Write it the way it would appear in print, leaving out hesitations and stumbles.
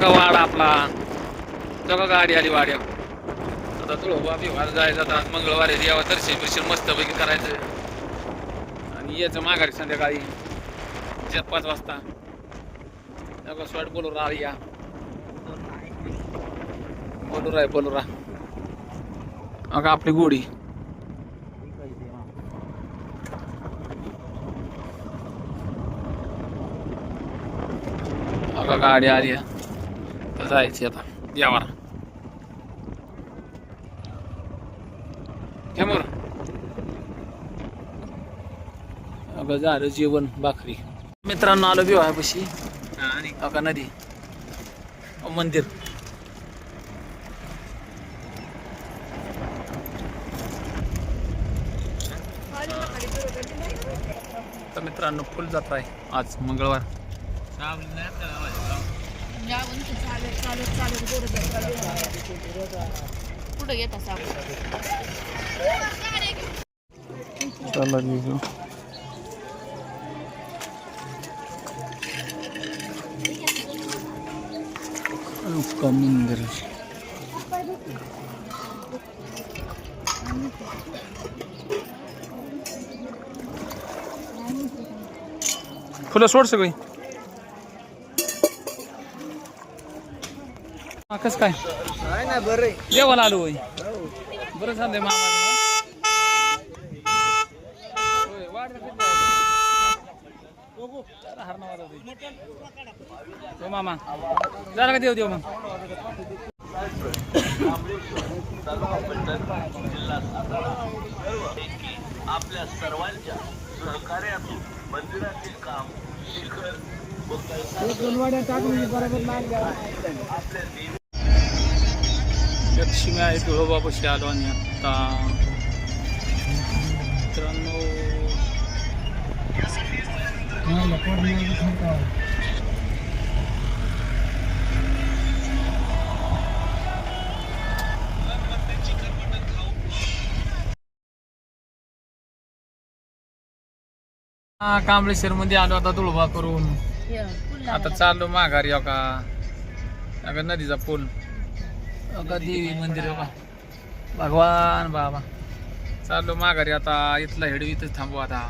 का वाडा आपला जगा गाडी आली वाड्या. आता तुळोबा बिहार जायचं. आता मंगळवारी यावं दर्शन बिर्शन मस्तपैकी करायचं आणि यायचं माघारी संध्याकाळी 4-5 वाजता. स्वाट बोलूरा या बोलूरा अगं आपली गोडी अगं गाडी आली तर जायची आता यावर समोर. अगं झालं जेवण भाकरी. मित्रांनो आलो विवाहापाशी आणि अका नदी मंदिर. तर मित्रांनो फुल जत्रा आहे आज मंगळवार. कुठं येत असा मंदिर. फुलं सोड सगळी. कस काय ना बरं जेवायला आलो होय. बरं झालंय मामा. मामा जरा का देव मग. आपल्या सर्वांच्या सहकार्यातून मंदिराचे काम शिखर लक्ष्मी आहे तुळोबापाशी आलो आणि आता मित्रांनो कांबळेश्वर मध्ये आलो आता तुळोबा करून. आता चाललो माघारी. का अगं नदीचा पूल अगं देवी मंदिर बा भगवान बाबा. चाललो माघारी आता. इथला हेडू इथंच थांबू आता.